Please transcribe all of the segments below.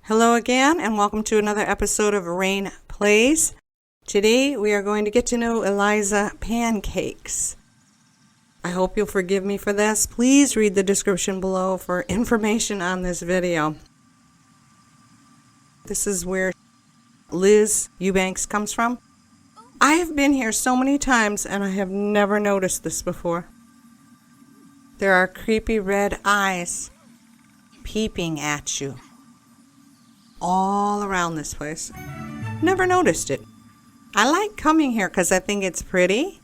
Hello again, and welcome to another episode of Raine Plays. Today we are going to get to know Eliza Pancakes. I hope you'll forgive me for this. Please read the description below for information on this video. This is where Liz Eubanks comes from. I have been here so many times and I have never noticed this before. There are creepy red eyes peeping at you all around this place. Never noticed it. I like coming here because I think it's pretty.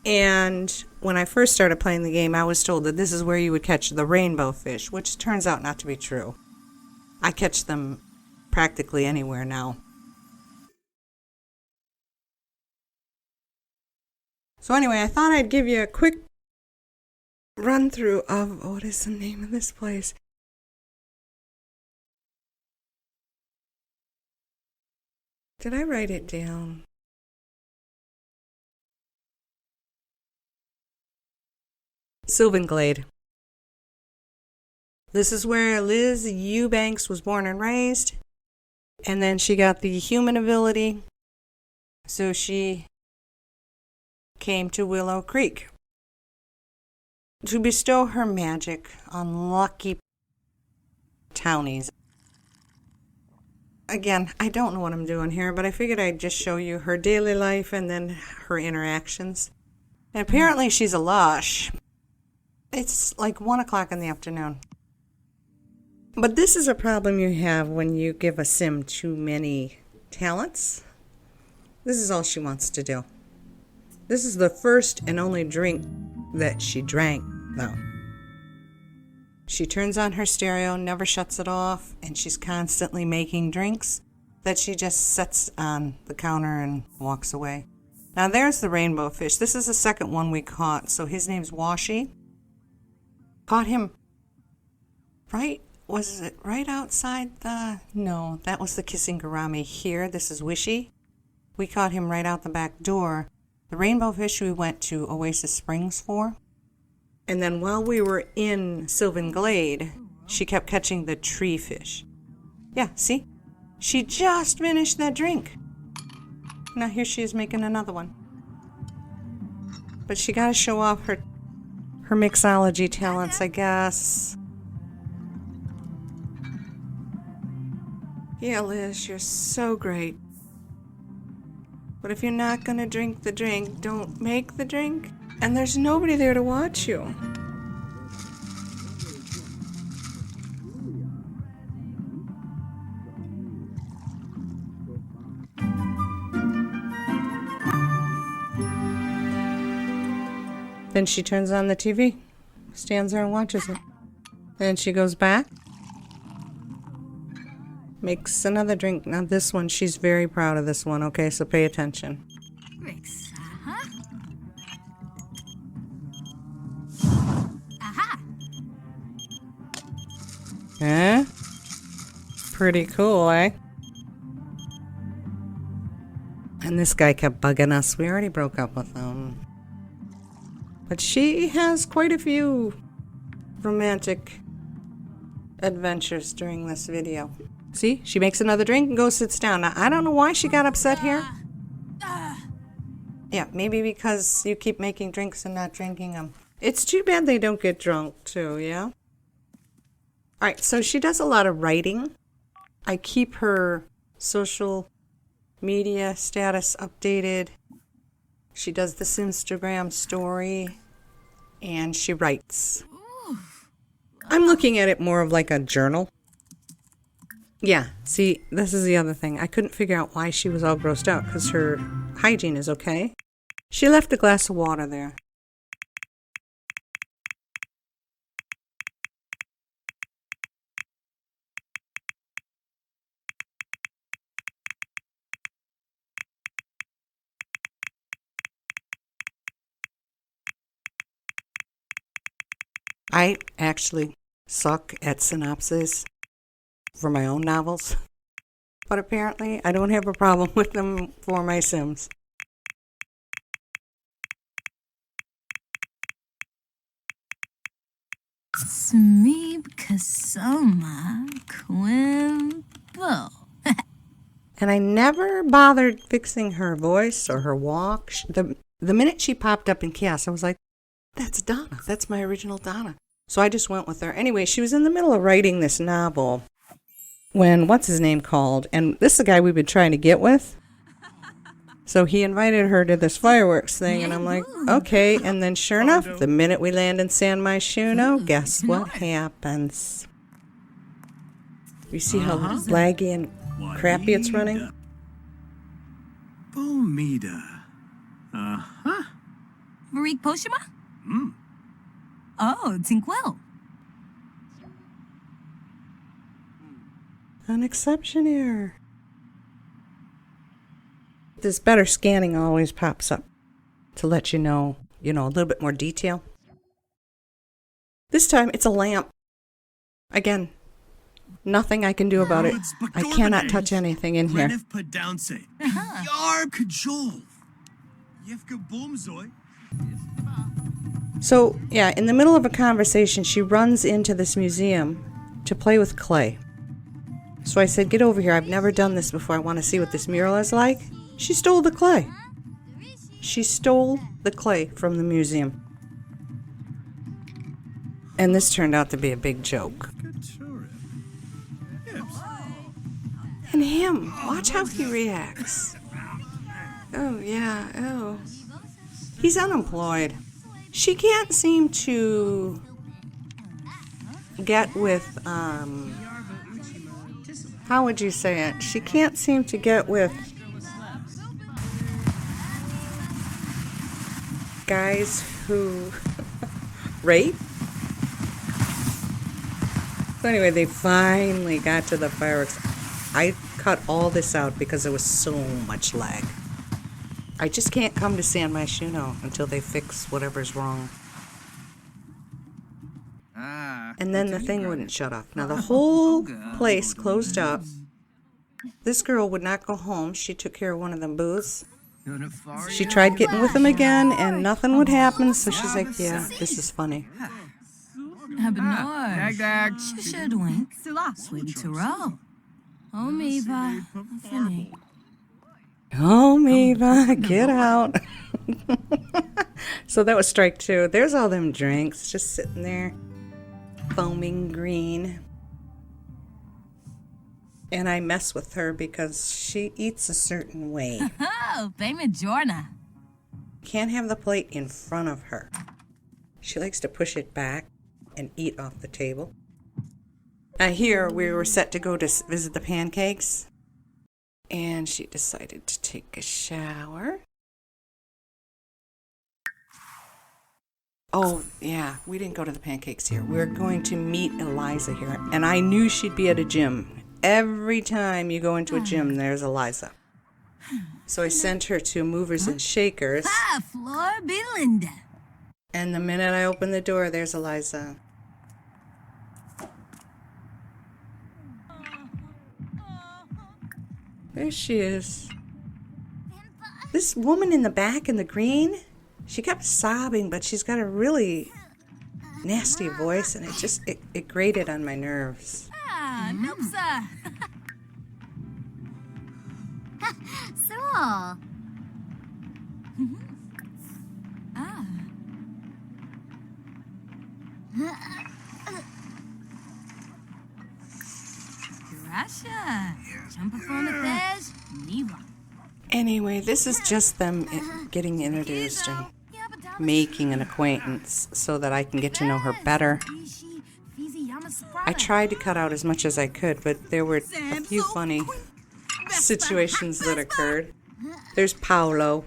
And when I first started playing the game, I was told that this is where you would catch the rainbow fish, which turns out not to be true. I catch them practically anywhere now. So anyway, I thought I'd give you a quick run through of what is the name of this place. Did I write it down? Sylvan Glade. This is where Liz Eubanks was born and raised. And then she got the human ability. So she came to Willow Creek to bestow her magic on lucky townies. Again, I don't know what I'm doing here, but I figured I'd just show you her daily life and then her interactions. And apparently she's a lush. It's like 1 o'clock in the afternoon. But this is a problem you have when you give a sim too many talents. This is all she wants to do. This is the first and only drink that she drank, though. She turns on her stereo, never shuts it off, and she's constantly making drinks that she just sets on the counter and walks away. Now there's the rainbow fish. This is the second one we caught, so his name's Washy. Caught him was it right outside the... No, that was the kissing gourami here. This is Wishy. We caught him right out the back door. The rainbow fish we went to Oasis Springs for. And then while we were in Sylvan Glade, she kept catching the tree fish. Yeah, see? She just finished that drink. Now here she is making another one. But she got to show off her mixology talents, I guess. Yeah, Liz, you're so great. But if you're not going to drink the drink, don't make the drink. And there's nobody there to watch you. Then she turns on the TV, stands there and watches it. Then she goes back, makes another drink. Now this one, she's very proud of this one, okay, so pay attention. Eh? Pretty cool, eh? And this guy kept bugging us. We already broke up with him. But she has quite a few romantic adventures during this video. See? She makes another drink and goes sits down. Now, I don't know why she got upset here. Yeah, maybe because you keep making drinks and not drinking them. It's too bad they don't get drunk, too, yeah? Alright, so she does a lot of writing. I keep her social media status updated. She does this Instagram story, and she writes. I'm looking at it more of like a journal. Yeah, see, this is the other thing. I couldn't figure out why she was all grossed out, because her hygiene is okay. She left a glass of water there. I actually suck at synopses for my own novels, but apparently I don't have a problem with them for my Sims. Smeeb Kasoma Quim And I never bothered fixing her voice or her walk. The minute she popped up in chaos, I was like, that's Donna. That's my original Donna. So I just went with her. Anyway, she was in the middle of writing this novel when what's-his-name called. And this is the guy we've been trying to get with. So he invited her to this fireworks thing, and I'm like, okay. And then sure enough, the minute we land in San Myshuno, guess what happens? You see how laggy and crappy it's running? Bomida. Marik Poshima? Oh, Tinkwell. An exception error. This better scanning always pops up to let you know, a little bit more detail. This time it's a lamp. Again, nothing I can do about it. I cannot touch anything in here. So, yeah, in the middle of a conversation, she runs into this museum to play with clay. So I said, get over here. I've never done this before. I want to see what this mural is like. She stole the clay. She stole the clay from the museum. And this turned out to be a big joke. And him, watch how he reacts. Oh, yeah, oh. He's unemployed. She can't seem to get with, how would you say it? She can't seem to get with guys who rape. So anyway, they finally got to the fireworks. I cut all this out because there was so much lag. I just can't come to San Myshuno until they fix whatever's wrong. And then the thing wouldn't shut off. Now the whole place closed up. This girl would not go home. She took care of one of them booths. She tried getting with him again, and nothing would happen, so she's like, yeah, this is funny. Oh, Miva, get out. So that was strike two. There's all them drinks just sitting there, foaming green. And I mess with her because she eats a certain way. Oh, Jorna. Can't have the plate in front of her. She likes to push it back and eat off the table. Here we were set to go to visit the Pancakes. And she decided to take a shower. Oh, yeah, we didn't go to the Pancakes here. We're going to meet Eliza here. And I knew she'd be at a gym. Every time you go into a gym, there's Eliza. So I sent her to Movers and Shakers. And the minute I opened the door, there's Eliza. There she is. This woman in the back in the green, she kept sobbing, but she's got a really nasty voice, and it grated on my nerves. So. Anyway, this is just them getting introduced and making an acquaintance so that I can get to know her better. I tried to cut out as much as I could, but there were a few funny situations that occurred. There's Paolo.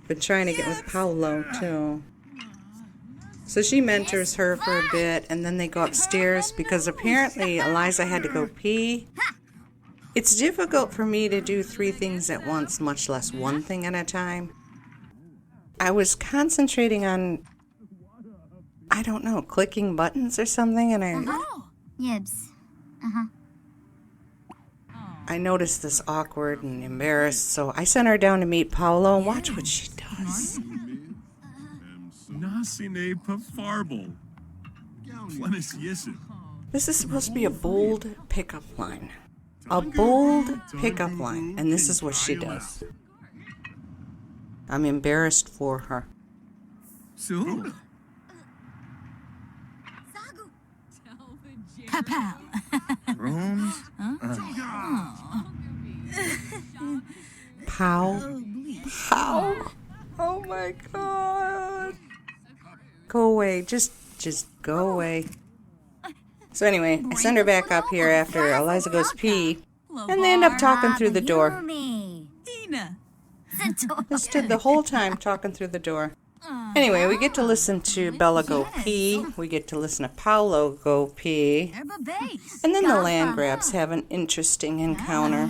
Been trying to get with Paolo, too. So she mentors her for a bit, and then they go upstairs because apparently Eliza had to go pee. It's difficult for me to do 3 things at once, much less one thing at a time. I was concentrating on, I don't know, clicking buttons or something, and I noticed this awkward and embarrassed, so I sent her down to meet Paolo and watch what she does. This is supposed to be a bold pickup line. a bold pickup line, and this is what she does. I'm embarrassed for her. So, Pow. Rooms? Pow. Pow. Oh my god. Go away. Just go away. So anyway, I send her back up here after Eliza goes pee, and they end up talking through the door. Dina. They stood the whole time talking through the door. Anyway, we get to listen to Bella go pee. We get to listen to Paolo go pee. And then the land grabs have an interesting encounter.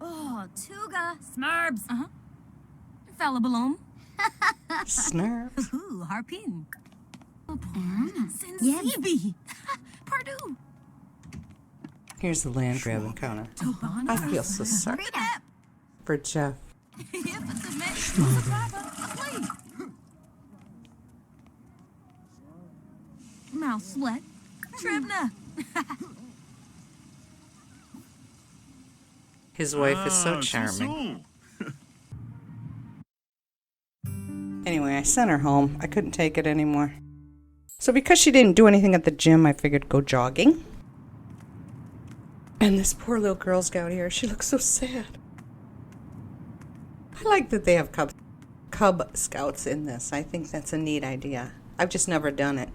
Oh, Tuga. Smurfs. Fella balloon. Snurf. Ooh, harpoon. Sensibi. Purdue. Here's the land grab encounter. I feel so sorry for Jeff. Mouse sweat. Tribna. His wife is so charming. Anyway, I sent her home. I couldn't take it anymore. So because she didn't do anything at the gym, I figured go jogging. And this poor little Girl Scout here, she looks so sad. I like that they have Cub Scouts in this. I think that's a neat idea. I've just never done it.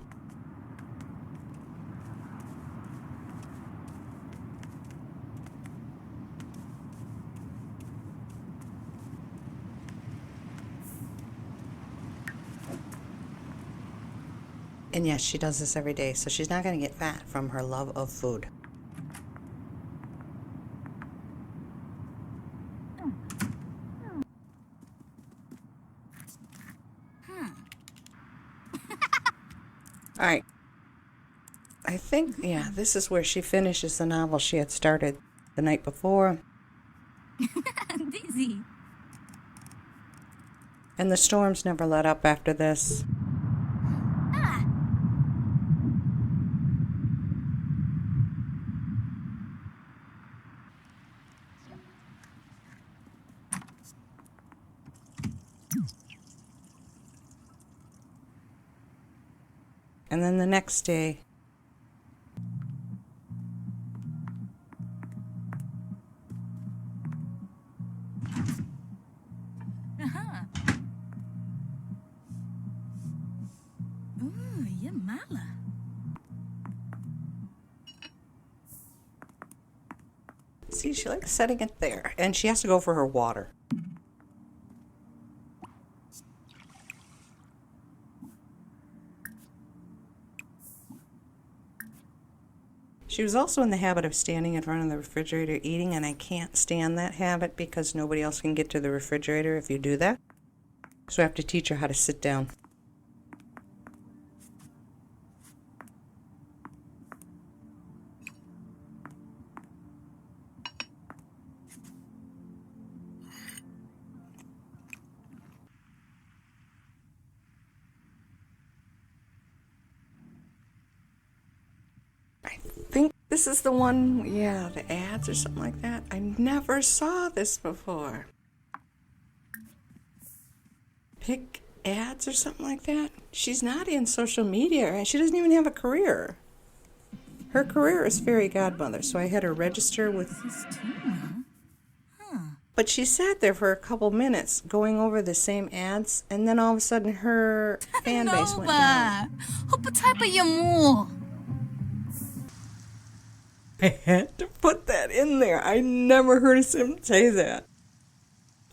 And yes, she does this every day, so she's not going to get fat from her love of food. All right. I think, yeah, this is where she finishes the novel she had started the night before. Dizzy. And the storms never let up after this. And then the next day, Ooh, Yamala. see, she likes setting it there. And she has to go for her water. She was also in the habit of standing in front of the refrigerator eating, and I can't stand that habit because nobody else can get to the refrigerator if you do that. So I have to teach her how to sit down. I think this is the one, yeah, the ads or something like that. I never saw this before. Pick ads or something like that. She's not in social media, and she doesn't even have a career. Her career is fairy godmother, so I had her register with... But she sat there for a couple minutes going over the same ads, and then all of a sudden her fan base went down. What type of yamu? I had to put that in there. I never heard him say that.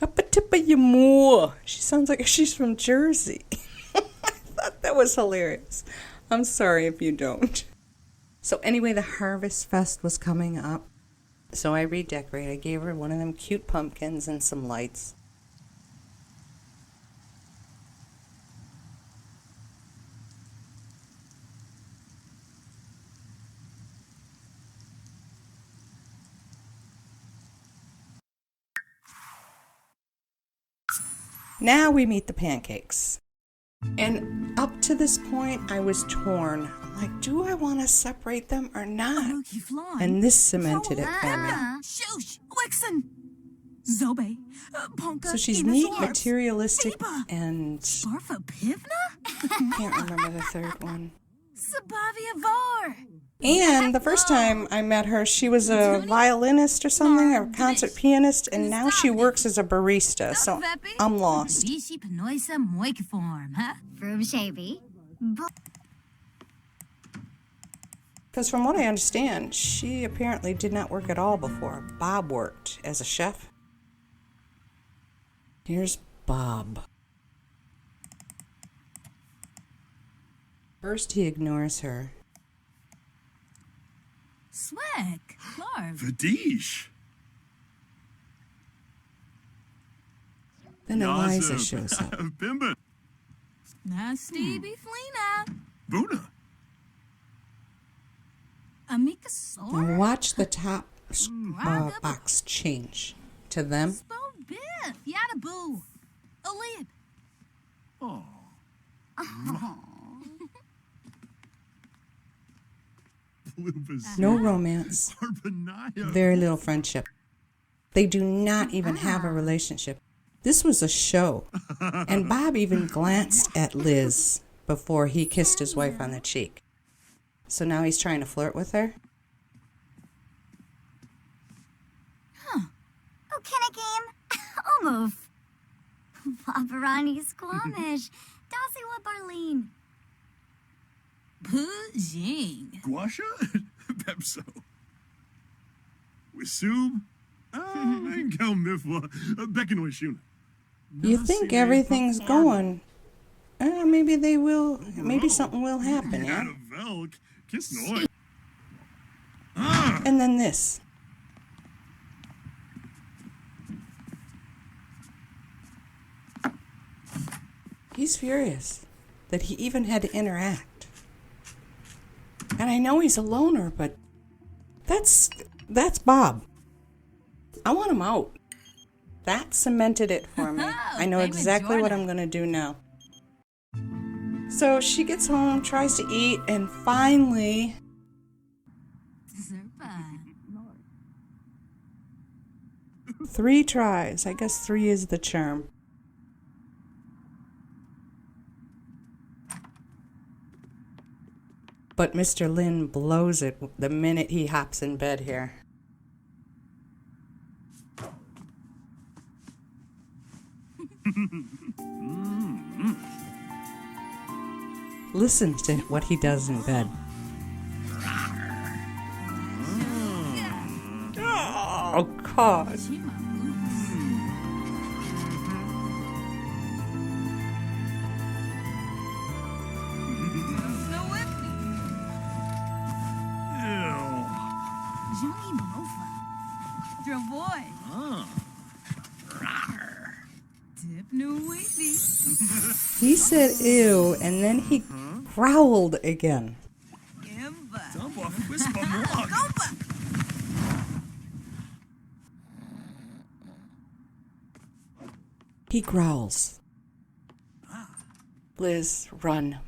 Up-a-tip-a-yamoo. She sounds like she's from Jersey. I thought that was hilarious. I'm sorry if you don't. So anyway, the Harvest Fest was coming up. So I redecorated. I gave her one of them cute pumpkins and some lights. Now we meet the Pancakes. And Up to this point, I was torn. I'm like, do I want to separate them or not? Look, you fly. And this cemented it for me. Shush, Wixen. Zobe. Ponka. So she's neat, materialistic, and Barfa Pivna? can't remember the third one. Sabavia Var. And the first time I met her, she was a violinist or something, or concert pianist, and now she works as a barista, so I'm lost. Bishi Penoisa Moikiform, huh? Vroom shavy. Because from what I understand, she apparently did not work at all before. Bob worked as a chef. Here's Bob. First he ignores her. Swag. Clarv. Vadish. Then Eliza shows up. Bimba. Nasty Biflina. Buna. Amika Sor. Now watch the top box change to them. Spo Biff. Yadaboo. Alib. Oh. No romance. Arbanaya. Very little friendship. They do not even have a relationship. This was a show. And Bob even glanced at Liz before he kissed his wife on the cheek. So now he's trying to flirt with her? Oh, can a game? Almost. Paparani Squamish. Dasiwa Barleen. Pujing. Guasha? Pepso. Wisub? Enkel Mifwa. Beckanoy Shuna. You think everything's going. Maybe they will. Maybe something will happen, yeah? Velk. Kiss Noy. And then this. He's furious that he even had to interact. And I know he's a loner, but that's Bob. I want him out. That cemented it for me. I know exactly what I'm going to do now. So she gets home, tries to eat, and finally... Zerpa. 3 tries. I guess 3 is the charm. But Mr. Lin blows it the minute he hops in bed here. Listen to what he does in bed. Oh, God. Johnny Blofa. Dravoy. Dip new weepy. He said ew, and then he growled again. Imba. Dump off Whisper Rock. Gomba. He growls. Liz, run.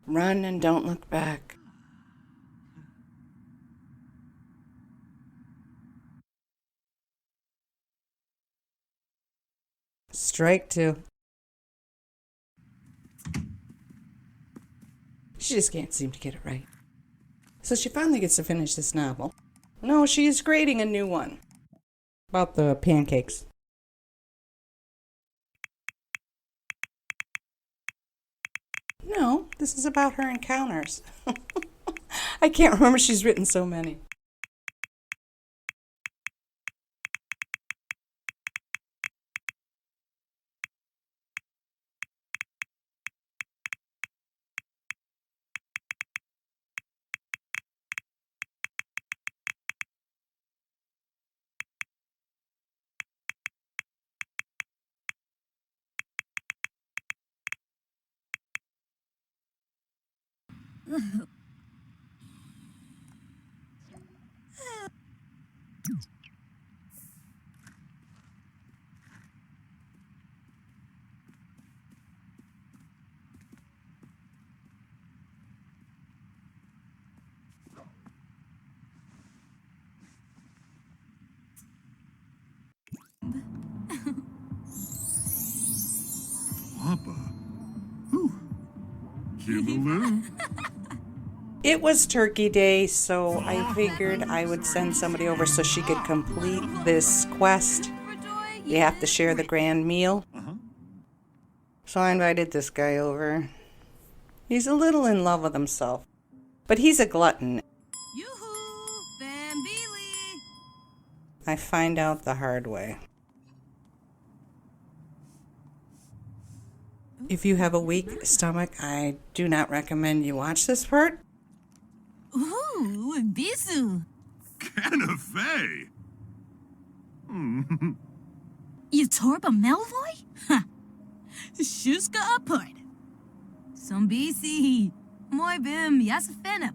Run and don't look back. Strike 2. She just can't seem to get it right. So she finally gets to finish this novel. No, she is creating a new one. About the pancakes. No, this is about her encounters. I can't remember, she's written so many. Jimmaloo. It was Turkey Day, so I figured I would send somebody over so she could complete this quest. We have to share the grand meal. So I invited this guy over. He's a little in love with himself, but he's a glutton. Yoo-hoo! Bambili! I find out the hard way. If you have a weak stomach, I do not recommend you watch this part. Ooh, bisu! Canafe. You torba Melvoy? Ha! Shuska apart. Som BC. Moi bim yasafena.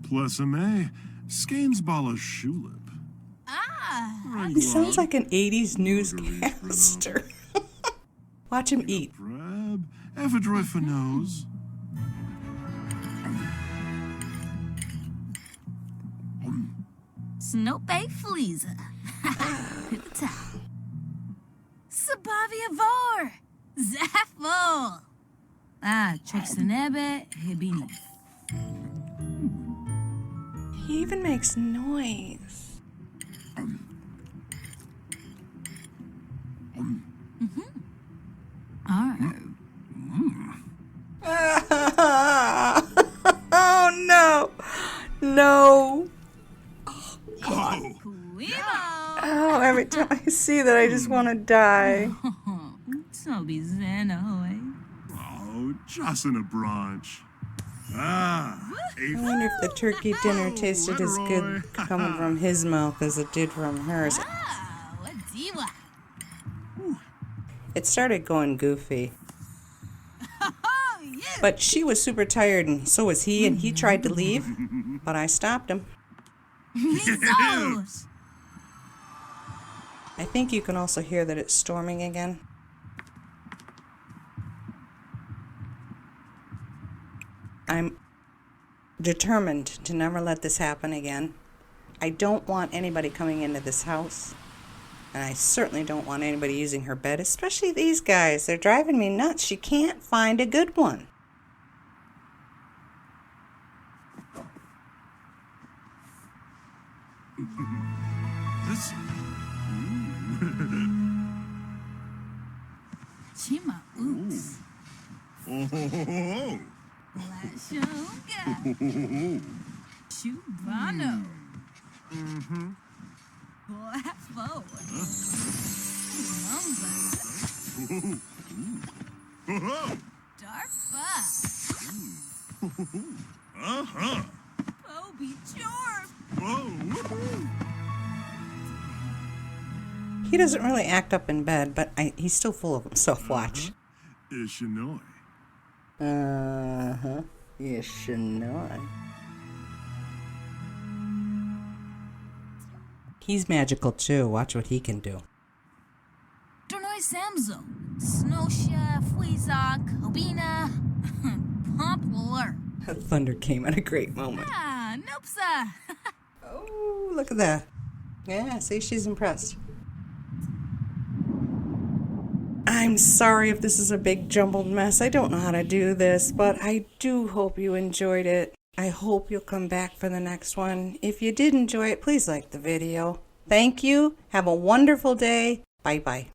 Plesame. Skamesballa shulip. Ah! He sounds like an 80s newscaster. Watch him eat. Brab. Evadroy for nose. Snope Fleeza. Pipita. Sabavia Vor. Zaffle. Ah, Chexenebe Hibini. He even makes noise. Oh no! No! Oh, every time I see that, I just want to die. So be Zenoy. Oh, just in a branch. Ah. I wonder if the turkey dinner tasted as good coming from his mouth as it did from hers. Ah, what diva? It started going goofy. Oh, yeah. But she was super tired, and so was he, and he tried to leave, but I stopped him. Lizos. I think you can also hear that it's storming again. I'm determined to never let this happen again. I don't want anybody coming into this house. And I certainly don't want anybody using her bed, especially these guys. They're driving me nuts. She can't find a good one. This. Chima oops. Oh. Lashonga. Chubano. Boafo. Mamba. Darfa. Bobby Jorb. He doesn't really act up in bed, but he's still full of himself. Watch. Ishinoi. Yes, you know. He's magical too. Watch what he can do. Donoi Samzo. Snosha. Fuizak. Obina. Pompler. Thunder came at a great moment. Ah, Nopsa. Oh, look at that. Yeah, see, she's impressed. I'm sorry if this is a big jumbled mess. I don't know how to do this, but I do hope you enjoyed it. I hope you'll come back for the next one. If you did enjoy it, please like the video. Thank you. Have a wonderful day. Bye-bye.